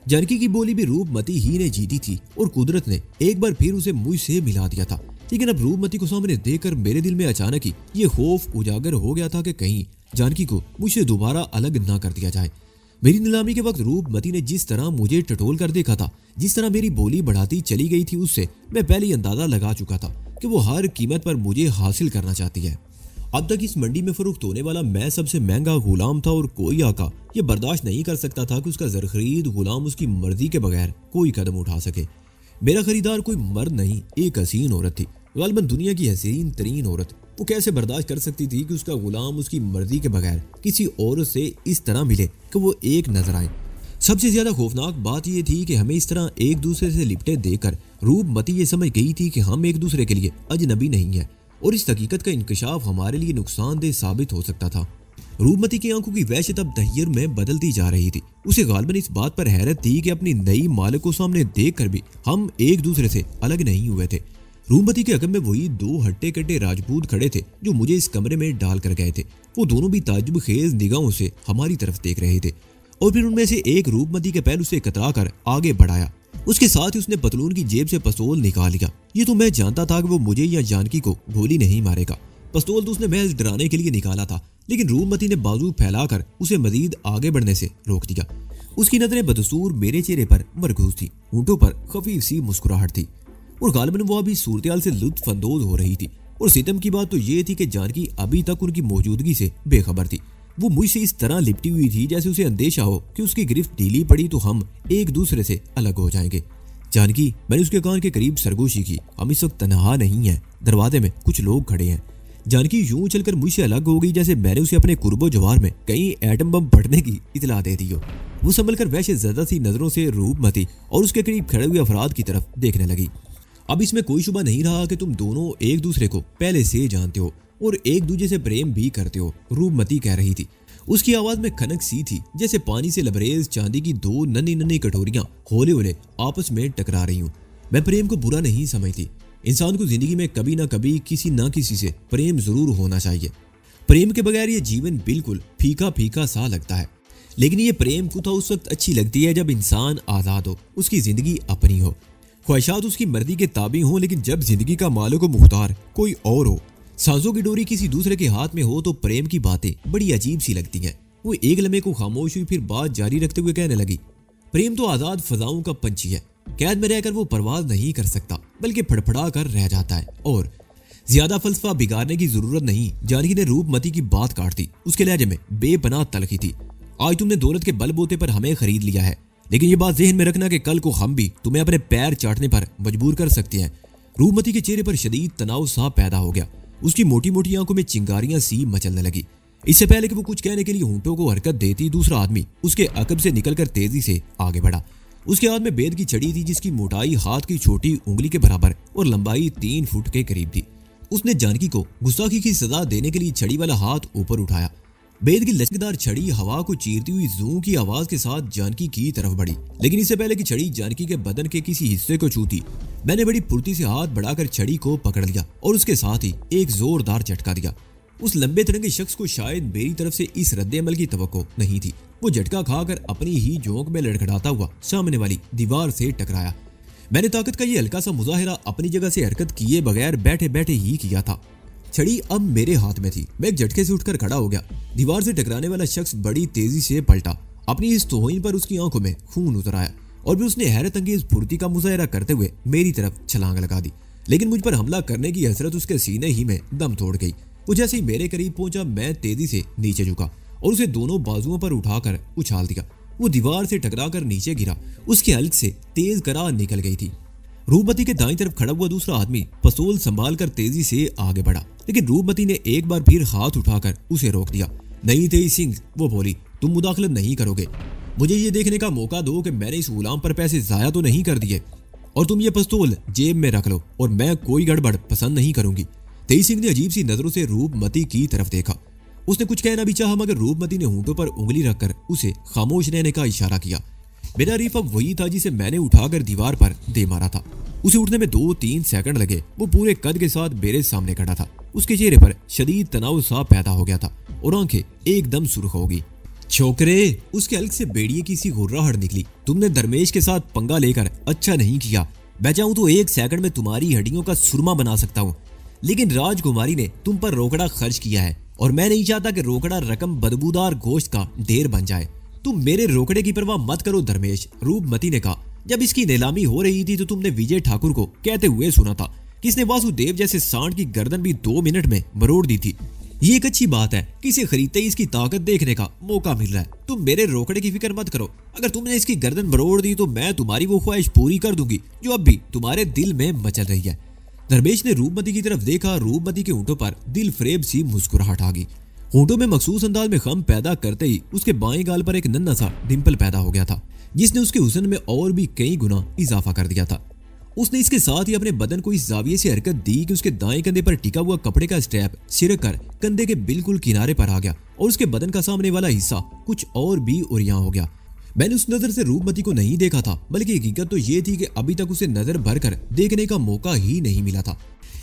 जानकी की बोली भी रूपमती ही ने जीती थी और कुदरत ने एक बार फिर उसे मुझसे मिला दिया था। लेकिन अब रूपमती को सामने देखकर मेरे दिल में अचानक ही ये खौफ उजागर हो गया था कि कहीं जानकी को मुझसे दोबारा अलग ना कर दिया जाए। मेरी नीलामी के वक्त रूपमती ने जिस तरह मुझे टटोल कर देखा था, जिस तरह मेरी बोली बढ़ाती चली गई थी, उससे मैं पहले ही अंदाजा लगा चुका था कि वो हर कीमत पर मुझे हासिल करना चाहती है। अब तक इस मंडी में फरोख्त होने वाला मैं सबसे महंगा गुलाम था और कोई आका ये बर्दाश्त नहीं कर सकता था कि उसका ज़रख़रीद गुलाम उसकी मर्जी के बगैर कोई कदम उठा सके। मेरा खरीदार कोई मर्द नहीं, एक हसीन औरत थी, गालिबन दुनिया की हसीन तरीन औरत। वो कैसे बर्दाश्त कर सकती थी कि उसका गुलाम उसकी मर्जी के बगैर किसी औरत से इस तरह मिले कि वो एक नजर आए। सबसे ज्यादा खौफनाक बात यह थी कि हमें इस तरह एक दूसरे से लिपटे देखकर रूपमती ये समझ गई थी कि हम एक दूसरे के लिए अजनबी नहीं है और इस हकीकत का इंकशाफ हमारे लिए नुकसानदेह साबित हो सकता था। रूपमती की आंखों की वहशत अब तहय्युर में बदलती जा रही थी। उसे गालिबन इस बात पर हैरत थी कि अपनी नई मालिक को सामने देखकर भी हम एक दूसरे से अलग नहीं हुए थे। रूपमती के अगम में वही दो हट्टे कट्टे राजपूत खड़े थे जो मुझे इस कमरे में डाल कर गए थे। वो दोनों भी ताज्जुब खेज निगाहों से हमारी तरफ देख रहे थे और फिर उनमें से एक रूपमती के पहलू से कतरा कर आगे बढ़ाया। उसके साथ ही उसने पतलून की जेब से पिस्तौल निकाल लिया। ये तो मैं जानता था कि वो मुझे या जानकी को गोली नहीं मारेगा। पिस्तौल तो उसने महज डराने के लिए निकाला था, लेकिन रूपमती ने बाजू फैलाकर उसे मजीद आगे बढ़ने से रोक दिया। उसकी नजरें बदसूर मेरे चेहरे पर मरकूज थी, होंठों पर खफीफ सी मुस्कुराहट थी और गालिबन वो अभी सूरत से लुत्फ अंदोज हो रही थी। और सितम की बात तो ये थी कि जानकी अभी तक उनकी मौजूदगी से बेखबर थी। वो मुझसे इस तरह लिपटी हुई थी जैसे उसे अंदेशा हो कि उसकी गिरफ्त ढीली पड़ी तो हम एक दूसरे से अलग हो जाएंगे। जानकी, मैंने उसके कान के करीब सरगोशी की। हम इस वक्त तनहा नहीं है, दरवाजे में कुछ लोग खड़े हैं। जानकी यूं उछलकर मुझसे अलग हो गई जैसे मैंने उसे अपने कुर्बो जवार में कहीं एटम बम फटने की इतला दे दी हो। वो संभल कर वैसे ज्यादा सी नजरों से रूपमती और उसके करीब खड़े हुए अफराद की तरफ देखने लगी। अब इसमें कोई शुबा नहीं रहा कि तुम दोनों एक दूसरे को पहले से जानते हो और एक दूसरे से प्रेम भी करते हो, रूपमती कह रही थी। उसकी आवाज में खनक सी थी जैसे पानी से लबरेज चांदी की दो नन्ही नन्ही कटोरियां होले होले आपस में टकरा रही हूं। मैं प्रेम को बुरा नहीं समझती। इंसान को जिंदगी में कभी ना कभी किसी ना किसी से प्रेम जरूर होना चाहिए। प्रेम के बगैर ये जीवन बिल्कुल फीका फीका सा लगता है। लेकिन ये प्रेम कुथा उस वक्त अच्छी लगती है जब इंसान आजाद हो, उसकी जिंदगी अपनी हो, ख्वाहिशात उसकी मर्जी के ताबी हो। लेकिन जब जिंदगी का मालिक व मुख्तार कोई और हो, सांसों की डोरी किसी दूसरे के हाथ में हो, तो प्रेम की बातें बड़ी अजीब सी लगती हैं। वो एक लम्हे को खामोश हुई, फिर बात जारी रखते हुए कहने लगी, प्रेम तो आजाद फजाओं का पंछी है। कैद में रहकर वो परवाज नहीं कर सकता बल्कि फड़फड़ा कर रह जाता है। और ज्यादा फलसफा बिगाड़ने की जरूरत नहीं। जानकी ने रूपमती की बात काट दी। उसके लहजे में बेपनाह तलखी थी। आज तुमने दौलत के बलबूते पर हमें खरीद लिया है, लेकिन ये बात जहन में रखना कि कल को हम भी तुम्हें अपने पैर चाटने पर मजबूर कर सकते हैं। रूपमती के चेहरे पर शदीद तनाव सा पैदा हो गया। उसकी मोटी मोटी आंखों में चिंगारियां सी मचलने लगी। इससे पहले कि वो कुछ कहने के लिए होंठों को हरकत देती, दूसरा आदमी उसके अकब से निकलकर तेजी से आगे बढ़ा। उसके हाथ में बेद की छड़ी थी जिसकी मोटाई हाथ की छोटी उंगली के बराबर और लंबाई 3 फुट के करीब थी। उसने जानकी को गुस्ताखी की सजा देने के लिए छड़ी वाला हाथ ऊपर उठाया। बेद की लचकदार छड़ी हवा को चीरती हुई जू की आवाज के साथ जानकी की तरफ बढ़ी, लेकिन इससे पहले कि छड़ी जानकी के बदन के किसी हिस्से को छूती, मैंने बड़ी फुर्ती से हाथ बढ़ाकर छड़ी को पकड़ लिया और उसके साथ ही एक जोरदार झटका दिया। उस लंबे तिरंगे शख्स को शायद मेरी तरफ से इस रद्द-ए-अमल की तवक्को नहीं थी। वो झटका खाकर अपनी ही जोंक में लड़खड़ाता हुआ सामने वाली दीवार से टकराया। मैंने ताकत का ये हल्का सा मुजाहिरा अपनी जगह से हरकत किए बगैर बैठे बैठे ही किया था। छड़ी अब मेरे हाथ में थी। मैं एक झटके से उठकर खड़ा हो गया। दीवार से टकराने वाला शख्स बड़ी तेजी से पलटा। अपनी इस तौहीन पर उसकी आंखों में खून उतर आया और फिर उसने हैरत अंगेज फुर्ती का मुजाहिरा करते हुए मेरी तरफ छलांग लगा दी। लेकिन मुझ पर हमला करने की हसरत उसके सीने ही में दम तोड़ गई। वो जैसे ही मेरे करीब पहुंचा, मैं तेजी से नीचे झुका और उसे दोनों बाजुओं पर उठाकर उछाल दिया। वो दीवार से टकराकर नीचे गिरा। उसके हल्क से तेज करार निकल गई थी। रूपमती के दाईं तरफ खड़ा हुआ दूसरा आदमी पस्तौल संभालकर तेजी से आगे बढ़ा, लेकिन रूपमती ने एक बार फिर हाथ उठाकर उसे रोक दिया। नहीं तेज सिंह, वो बोली, तुम मुदाखलत नहीं करोगे। मुझे ये देखने का मौका दो कि मैंने इस गुलाम पर पैसे जाया तो नहीं कर दिए, और तुम ये पिस्तौल जेब में रख लो और मैं कोई गड़बड़ पसंद नहीं करूंगी। तेज सिंह ने अजीब सी नजरों से रूपमती की तरफ देखा। उसने कुछ कहना भी चाहा, मगर रूपमती ने होंठों पर उंगली रखकर उसे खामोश रहने का इशारा किया। मेरा हरीफ अब वही था जिसे मैंने उठाकर दीवार पर दे मारा था। उसे उठने में 2-3 सेकंड लगे। वो पूरे कद के साथ मेरे सामने खड़ा था। उसके चेहरे पर शदीद तनाव सा पैदा हो गया था और आंखें एकदम सुर्ख हो गई। छोकरे, उसके हल्क से बेड़िए की सी गुर्राहट निकली। तुमने दरमेश के साथ पंगा लेकर अच्छा नहीं किया। मैं चाहूं तो 1 सेकंड में तुम्हारी हड्डियों का सुरमा बना सकता हूं, लेकिन राजकुमारी ने तुम पर रोकड़ा खर्च किया है और मैं नहीं चाहता कि रोकड़ा रकम बदबूदार गोश्त का ढेर बन जाए। तुम मेरे रोकड़े की परवाह मत करो दरमेश, रूपमती ने कहा। जब इसकी नीलामी हो रही थी तो तुमने विजय ठाकुर को कहते हुए सुना था कि इसने वासुदेव जैसे सांड की गर्दन भी 2 मिनट में मरोड़ दी थी। ये एक अच्छी बात है कि इसे खरीदते ही इसकी ताकत देखने का मौका मिल रहा है। तुम मेरे रोकड़े की फिक्र मत करो। अगर तुमने इसकी गर्दन मरोड़ दी तो मैं तुम्हारी वो ख्वाहिश पूरी कर दूंगी जो अब भी तुम्हारे दिल में मचल रही है। दरवेश ने रूपमती की तरफ देखा। रूपमती के होंठों पर दिल फरेब सी मुस्कुराहट आ गई। होंठों में मखसूस अंदाज में खम पैदा करते ही उसके बाएं गाल पर एक नन्हा सा डिंपल पैदा हो गया था, जिसने उसके हुस्न में और भी कई गुना इजाफा कर दिया था। उसने इसके साथ ही अपने बदन को इस जाविये से हरकत दी कि उसके दाएं कंधे पर टिका हुआ कपड़े का स्ट्रैप सिरक कर कंधे के बिल्कुल किनारे पर आ गया और उसके बदन का सामने वाला हिस्सा कुछ और भी उरियां हो गया। मैंने उस नजर से रूपमती को नहीं देखा था, बल्कि हकीकत तो ये थी कि अभी तक उसे नजर भरकर देखने का मौका ही नहीं मिला था।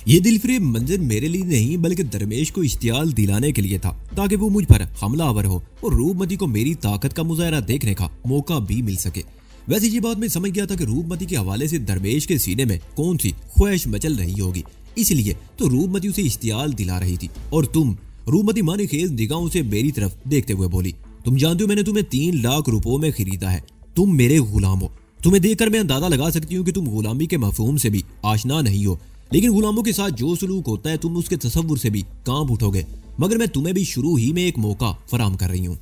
ये दिलफरेब मंजर मेरे लिए नहीं बल्कि दरमेश को इश्तियाल दिलाने के लिए था, ताकि वो मुझ पर हमलावर हो और रूपमती को मेरी ताकत का मुजाहरा देखने का मौका भी मिल सके। वैसे ये बात मैं समझ गया था कि रूपमती के हवाले से दरवेश के सीने में कौन सी ख्वाहिश मचल रही होगी, इसलिए तो रूपमती उसे इश्तियाल दिला रही थी। और तुम, रूपमती माने खेज निगाहों से मेरी तरफ देखते हुए बोली, तुम जानते हो मैंने तुम्हें 3 लाख रुपयों में खरीदा है। तुम मेरे गुलाम हो। तुम्हें देखकर मैं अंदाजा लगा सकती हूँ कि तुम गुलामी के मफहूम से भी आशना नहीं हो, लेकिन गुलामों के साथ जो सलूक होता है तुम उसके तसव्वुर से भी कांप उठोगे। मगर मैं तुम्हें भी शुरू ही में एक मौका फराम कर रही हूँ।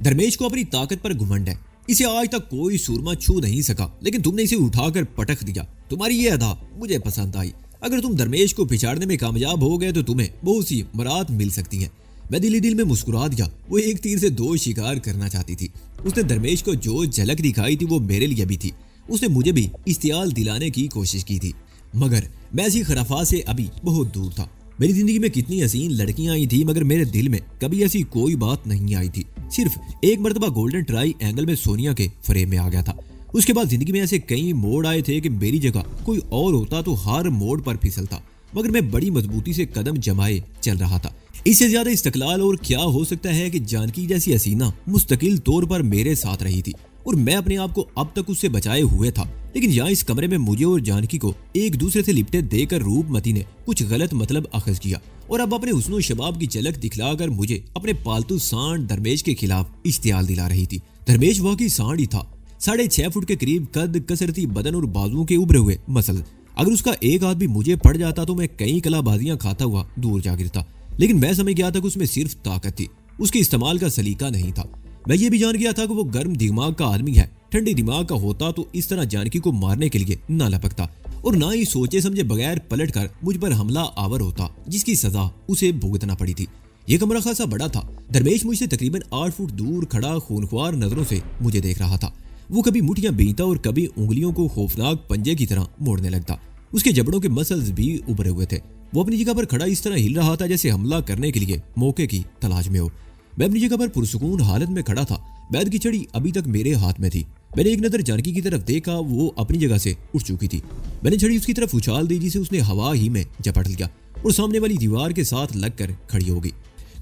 दरमेश को अपनी ताकत पर घुमंड है। इसे आज तक कोई सूरमा छू नहीं सका, लेकिन तुमने इसे उठाकर पटक दिया। तुम्हारी ये अदा मुझे पसंद आई। अगर तुम दरमेश को पिछाड़ने में कामयाब हो गए तो तुम्हें बहुत सी मरात मिल सकती हैं। मैं दिली दिल में मुस्कुरा दिया। वो एक तीर से 2 शिकार करना चाहती थी। उसने दरमेश को जो झलक दिखाई थी वो मेरे लिए भी थी। उसने मुझे भी इश्तियाल दिलाने की कोशिश की थी, मगर मैं ऐसी खराफात से अभी बहुत दूर था। मेरी जिंदगी में कितनी हसीन लड़कियां आई थी, मगर मेरे दिल में कभी ऐसी कोई बात नहीं आई थी। सिर्फ एक मर्तबा गोल्डन ट्राई एंगल में सोनिया के फ्रेम में आ गया था। उसके बाद जिंदगी में ऐसे कई मोड़ आए थे कि मेरी जगह कोई और होता तो हर मोड़ पर फिसलता, मगर मैं बड़ी मजबूती से कदम जमाए चल रहा था। इससे ज्यादा इस्तकलाल और क्या हो सकता है कि जानकी जैसी हसीना मुस्तकिल तौर पर मेरे साथ रही थी और मैं अपने आप को अब तक उससे बचाए हुए था। लेकिन यहाँ इस कमरे में मुझे और जानकी को एक दूसरे से लिपटे देकर रूपमती ने कुछ गलत मतलब अखज़ किया और अब अपने हुस्न शबाब की झलक दिखलाकर मुझे अपने पालतू सांड दरमेश के खिलाफ इश्तियाल दिला रही थी। दरमेश वाकई सांड ही था। 6.5 फुट के करीब कद, कसरती बदन और बाजुओं के उभरे हुए मसल। अगर उसका एक हाथ भी मुझे पड़ जाता तो मैं कई कलाबाजियां खाता हुआ दूर जा गिरता। लेकिन मैं समझ गया था कि उसमें सिर्फ ताकत थी, उसके इस्तेमाल का सलीका नहीं था। मैं ये भी जान गया था कि वो गर्म दिमाग का आदमी है। ठंडे दिमाग का होता तो इस तरह जानकी को मारने के लिए ना लपकता और ना ही सोचे समझे बगैर पलटकर मुझ पर हमला आवर होता, जिसकी सजा उसे भुगतना पड़ी थी। यह कमरा खासा बड़ा था। दरवेश मुझसे तकरीबन 8 फुट दूर खड़ा खूनख्वार नजरों से मुझे देख रहा था। वो कभी मुठ्ठियां बीनता और कभी उंगलियों को खौफनाक पंजे की तरह मोड़ने लगता। उसके जबड़ों के मसल्स भी उभरे हुए थे। वो अपनी जगह पर खड़ा इस तरह हिल रहा था जैसे हमला करने के लिए मौके की तलाश में हो। मैं अपनी जगह पर पुरसुकून हालत में खड़ा था। बैद की छड़ी अभी तक मेरे हाथ में थी। मैंने एक नजर जानकी की तरफ देखा, वो अपनी जगह से उठ चुकी थी। मैंने छड़ी उसकी तरफ उछाल दी जिसे उसने हवा ही में झपट लिया और सामने वाली दीवार के साथ लगकर खड़ी हो गई।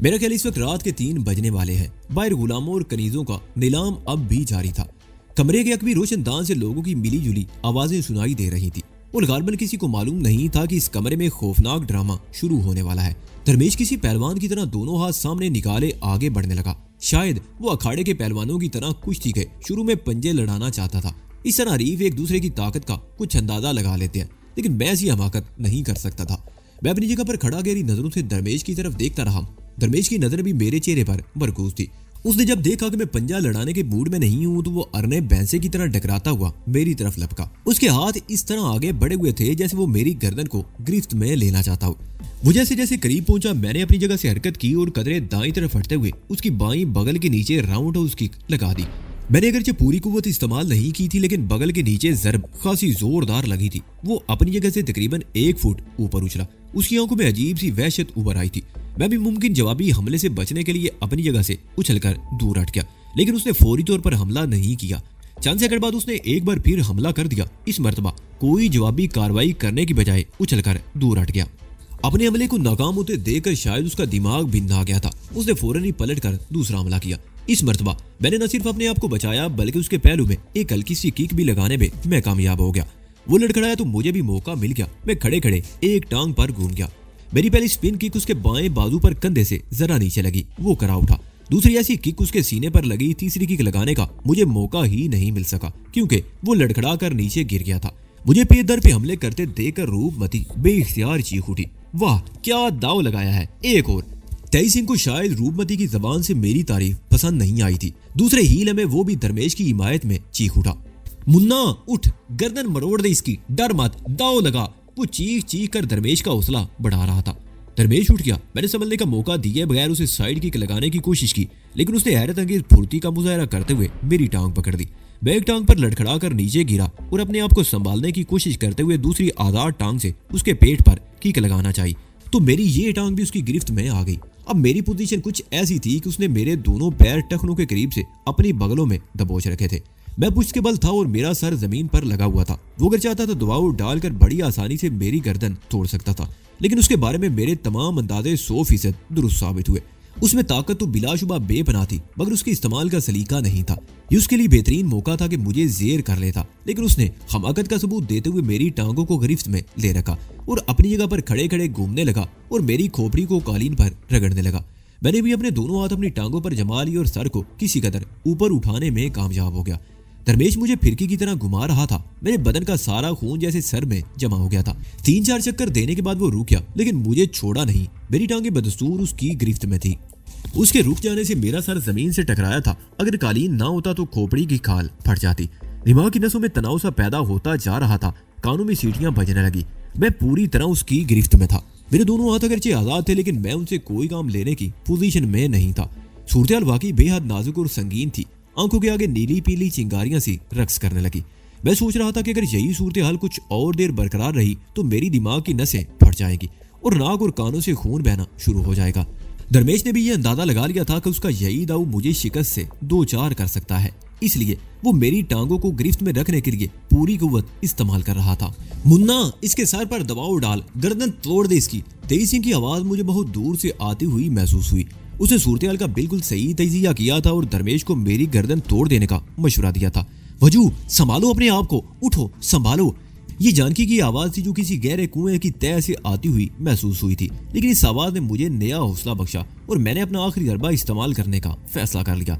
मेरा ख्याल इस वक्त रात के 3 बजने वाले हैं। बाहर गुलामों और कनीजों का नीलाम अब भी जारी था। कमरे के अकबी रोशनदान से लोगों की मिली जुली आवाजें सुनाई दे रही थी और गालबन किसी को मालूम नहीं था कि इस कमरे में खौफनाक ड्रामा शुरू होने वाला है। दरवेश किसी पहलवान की तरह दोनों हाथ सामने निकाले आगे बढ़ने लगा। शायद वो अखाड़े के पहलवानों की तरह कुश्ती के शुरू में पंजे लड़ाना चाहता था। इस तरह हरीफ एक दूसरे की ताकत का कुछ अंदाजा लगा लेते हैं, लेकिन मैं ऐसी हमाकत नहीं कर सकता था। मैं अपनी जगह पर खड़ा गहरी नजरों से दरवेश की तरफ देखता रहा। दरवेश की नजर भी मेरे चेहरे पर मरकूज थी। उसने जब देखा कि मैं पंजा लड़ाने के मूड में नहीं हूं तो वो अरने भैंसे की तरह डकराता हुआ मेरी तरफ लपका। उसके हाथ इस तरह आगे बढ़े हुए थे जैसे वो मेरी गर्दन को गिरफ्त में लेना चाहता हो। वो जैसे जैसे करीब पहुंचा मैंने अपनी जगह से हरकत की और कदरे दाईं तरफ हटते हुए उसकी बाईं बगल के नीचे राउंड हाउस किक लगा दी। मैंने अगरचे पूरी कुव्वत इस्तेमाल नहीं की थी, लेकिन बगल के नीचे जरब खासी जोरदार लगी थी। वो अपनी जगह से तकरीबन 1 फुट ऊपर उछला। उसकी आंखों में अजीब सी वहशत उभर आई थी। मैं भी मुमकिन जवाबी हमले से बचने के लिए अपनी जगह से उछलकर दूर हट गया, लेकिन उसने फौरी तौर पर हमला नहीं किया। चंद सेकंड बाद उसने एक बार फिर हमला कर दिया। इस मर्तबा कोई जवाबी कार्रवाई करने की बजाय उछलकर दूर हट गया। अपने हमले को नाकाम होते देखकर शायद उसका दिमाग भिन्न आ गया था। उसने फौरन ही पलटकर दूसरा हमला किया। इस मर्तबा मैंने न सिर्फ अपने आप को बचाया बल्कि उसके पहलू में एक हल्की सी किक भी लगाने में मैं कामयाब हो गया। वो लड़खड़ाया तो मुझे भी मौका मिल गया। मैं खड़े खड़े एक टांग पर घूम गया। मेरी पहली स्पिन किक उसके बाएं बाजू पर कंधे से जरा नीचे लगी, वो करा उठा। दूसरी ऐसी किक उसके सीने पर लगी। तीसरी किक लगाने का मुझे मौका ही नहीं मिल सका क्योंकि वो लड़खड़ा कर नीचे गिर गया था। मुझे पे दर पे हमले करते देखकर रूपमती बेइख्तियार चीख उठी। वाह क्या दाव लगाया है। एक और। तेई सिंह को शायद रूपमती की जबान से मेरी तारीफ पसंद नहीं आई थी। दूसरे हील में वो भी दरवेश की हिमायत में चीख उठा। मुन्ना उठ, गर्दन मरोड़ दे इसकी, डर मत, दाव लगा। वो चीख चीख कर दरवेश का हौसला बढ़ा रहा था। दरवेश उठ गया। मैंने संभलने का मौका दिए बगैर उसे साइड किक लगाने की कोशिश की, लेकिन उसने हैरत अंगेज फुर्ती का मुजाहरा करते हुए मेरी टांग पकड़ दी। मैं एक टांग पर लड़खड़ा कर नीचे गिरा और अपने आप को संभालने की कोशिश करते हुए दूसरी आजाद टांग से उसके पेट पर किक लगाना चाहिए तो मेरी ये टांग भी उसकी गिरफ्त में आ गई। अब मेरी पोजीशन कुछ ऐसी थी कि उसने मेरे दोनों पैर टखनों के करीब से अपनी बगलों में दबोच रखे थे। मैं पुश्त के बल था और मेरा सर जमीन पर लगा हुआ था। वो अगर चाहता तो दबाव डालकर बड़ी आसानी से मेरी गर्दन तोड़ सकता था, लेकिन उसके बारे में मेरे तमाम अंदाजे 100% दुरुस्त साबित हुए। उसमें ताकत तो बिलाशुबा बेपनाह थी, मगर उसके इस्तेमाल का सलीका नहीं था। ये उसके लिए बेहतरीन मौका था कि मुझे जेर कर लेता, लेकिन उसने हमाकत का सबूत देते हुए मेरी टांगों को गिरफ्त में ले रखा और अपनी जगह पर खड़े खड़े घूमने लगा और मेरी खोपड़ी को कालीन पर रगड़ने लगा। मैंने भी अपने दोनों हाथ अपनी टांगों पर जमा लिए और सर को किसी कदर ऊपर उठाने में कामयाब हो गया। दरवेश मुझे फिरकी की तरह घुमा रहा था। मेरे बदन का सारा खून जैसे सर में जमा हो गया था। 3-4 चक्कर देने के बाद वो रुक गया, लेकिन मुझे छोड़ा नहीं। मेरी टांगें बदस्तूर उसकी गिरफ्त में थी। उसके रुक जाने से मेरा सर जमीन से टकराया था। अगर कालीन ना होता तो खोपड़ी की खाल फट जाती। दिमाग की नसों में तनाव सा पैदा होता जा रहा था। कानों में सीटियां बजने लगी। मैं पूरी तरह उसकी गिरफ्त में था। मेरे दोनों हाथ अगरचे आजाद थे, लेकिन मैं उनसे कोई काम लेने की पोजीशन में नहीं था। सूरत वाकई बेहद नाजुक और संगीन थी। आंखों के आगे नीली पीली चिंगारियां सी रक्स करने लगी। मैं सोच रहा था कि अगर यही सूरत हाल कुछ और देर बरकरार रही तो मेरी दिमाग की नसें फट जाएंगी और नाक और कानों से खून बहना शुरू हो जाएगा। दरवेश ने भी यह अंदाजा लगा लिया था कि उसका यही दाव मुझे शिकस्त से 2-4 कर सकता है, इसलिए वो मेरी टांगों को गिरफ्त में रखने के लिए पूरी कुव्वत इस्तेमाल कर रहा था। मुन्ना इसके सर पर दबाव डाल, गर्दन तोड़ दे इसकी। तेई सिंह की आवाज मुझे बहुत दूर से आती हुई महसूस हुई। उसने सूरत का बिल्कुल सही तजिया किया था और दरवेश को मेरी गर्दन तोड़ देने का मशवरा दिया था। वजू संभालो अपने आप को, उठो संभालो। ये जानकी की आवाज थी जो किसी गहरे कुएं की तह से आती हुई महसूस हुई थी, लेकिन इस आवाज ने मुझे नया हौसला बख्शा और मैंने अपना आखिरी ज़रबा इस्तेमाल करने का फैसला कर लिया।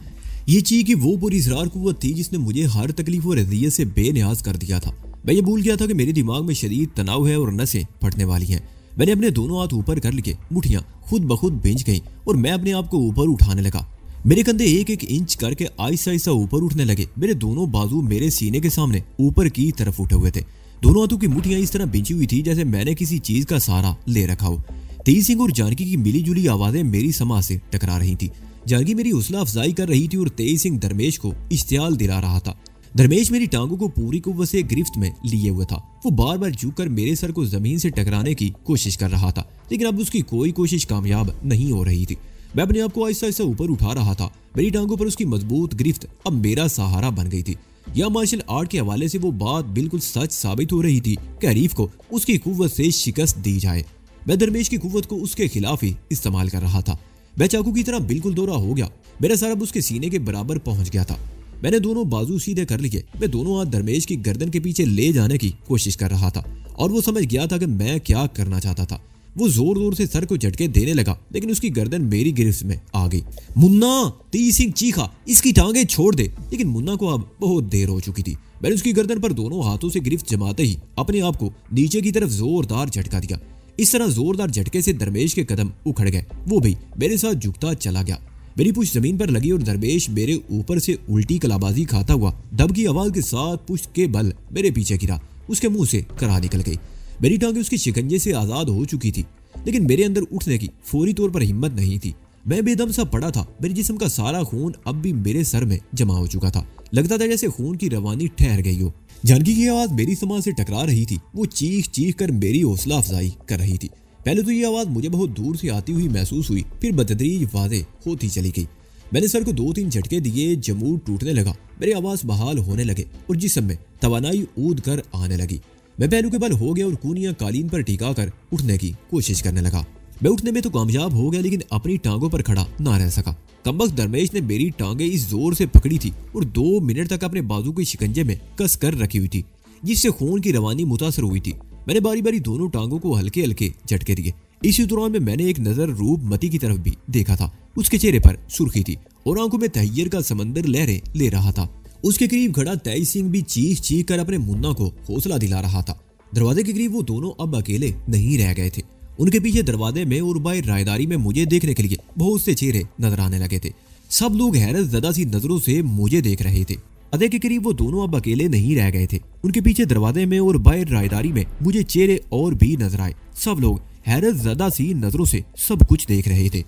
ये चीज की वो पूरी इसरार कुव्वत थी जिसने मुझे हर तकलीफ और अज़ियत से बेनियाज कर दिया था। मैं ये भूल गया था कि मेरे दिमाग में शदीद तनाव है और नसें फटने वाली हैं। मैंने अपने दोनों हाथ ऊपर कर लिए। मुठ्ठियां खुद ब खुद भिंच गईं और मैं अपने आप को ऊपर उठाने लगा। मेरे कंधे 1-1 इंच करके आहिस्ता आहिस्ता ऊपर उठने लगे। मेरे दोनों बाजू मेरे सीने के सामने ऊपर की तरफ उठे हुए थे। दोनों हाथों की मुठ्ठियां इस तरह बिंची हुई थी जैसे मैंने किसी चीज का सहारा ले रखा हो। तेज सिंह और जानकी की मिलीजुली आवाजें मेरी समाज से टकरा रही थी। जानकी मेरी हौसला अफजाई कर रही थी और तेज सिंह धर्मेश को इश्तियाल दिला रहा था। धर्मेश मेरी टांगों को पूरी कुव्वत से गिरफ्त में लिए हुए था। वो बार बार झुककर मेरे सर को जमीन से टकराने की कोशिश कर रहा था, लेकिन अब उसकी कोई कोशिश कामयाब नहीं हो रही थी। मैं अपने आप को आहिस्ता आहिस्ता ऊपर उठा रहा था। मेरी टांगों पर उसकी मजबूत गिरफ्त अब मेरा सहारा बन गई थी। या मार्शल आर्ट के हवाले से वो बात बिल्कुल सच साबित हो रही थी कि हरीफ को उसकी कुव्वत से शिकस्त दी जाए। मैं धर्मेश की कुव्वत को उसके खिलाफ ही इस्तेमाल कर रहा था। मैं चाकू की तरह बिल्कुल दोहरा हो गया। मेरा सर अब उसके सीने के बराबर पहुंच गया था। मैंने दोनों बाजू सीधे कर लिए। मैं दोनों हाथ धर्मेश की गर्दन के पीछे ले जाने की कोशिश कर रहा था और वो समझ गया था कि मैं क्या करना चाहता था। वो जोर जोर से सर को झटके देने लगा, लेकिन उसकी गर्दन मेरी गिरफ्त में आ गई। मुन्ना! तेज सिंह चीखा, इसकी टांगे छोड़ दे। लेकिन मुन्ना को अब बहुत देर हो चुकी थी। मैंने उसकी गर्दन पर दोनों हाथों से गिरफ्त जमाते ही अपने आप को नीचे की तरफ जोरदार झटका दिया। इस तरह जोरदार झटके से धर्मेश के कदम उखड़ गए। वो भी मेरे साथ झुकता चला गया। मेरी पुश्त जमीन पर लगी और धर्मेश मेरे ऊपर से उल्टी कलाबाजी खाता हुआ दब की आवाज के साथ पुश्त के बल मेरे पीछे गिरा। उसके मुंह से कराह निकल गई। मेरी टांगे उसके शिकंजे से आजाद हो चुकी थी, लेकिन मेरे अंदर उठने की फौरी तौर पर हिम्मत नहीं थी। मैं बेदम सा पड़ा था। मेरे जिस्म का सारा खून अब भी मेरे सर में जमा हो चुका था। लगता था जैसे खून की रवानी ठहर गई हो। जानकी की आवाज मेरी समाज से टकरा रही थी। वो चीख चीख कर मेरी हौसला अफजाई कर रही थी। पहले तो ये आवाज मुझे बहुत दूर से आती हुई महसूस हुई, फिर बतदरीज वाज़ेह होती चली गई। मैंने सर को 2-3 झटके दिए। जमूर टूटने लगा। मेरे आवाज बहाल होने लगे और जिस्म में तवानाई ऊद कर आने लगी। मैं पहलू के बल हो गया और कूनियां कालीन पर टिका कर उठने की कोशिश करने लगा। मैं उठने में तो कामयाब हो गया, लेकिन अपनी टांगों पर खड़ा ना रह सका। कमबख्त धर्मेश ने मेरी टांगे इस जोर से पकड़ी थी और 2 मिनट तक अपने बाजू के शिकंजे में कस कर रखी हुई थी, जिससे खून की रवानी मुतासर हुई थी। मैंने बारी बारी दोनों टांगों को हल्के हल्के झटके दिए। इसी दौरान में मैंने एक नजर रूपमती की तरफ भी देखा था। उसके चेहरे पर सुर्खी थी और आंखों में तहय्यर का समंदर लहरें ले रहा था। उसके करीब खड़ा तेज सिंह भी चीख चीख कर अपने मुन्ना को हौसला दिला रहा था। दरवाजे के करीब वो दोनों अब अकेले नहीं रह गए थे। उनके पीछे दरवाजे में और बाहर रायदारी में मुझे देखने के लिए बहुत से चेहरे नजर आने लगे थे। सब लोग हैरत ज़दा सी नजरों से मुझे देख रहे थे। अदे के करीब वो दोनों अब अकेले नहीं रह गए थे। उनके पीछे दरवाजे में और बाहर रायदारी में मुझे चेहरे और भी नजर आए। सब लोग हैरत ज़दा सी नजरों से सब कुछ देख रहे थे।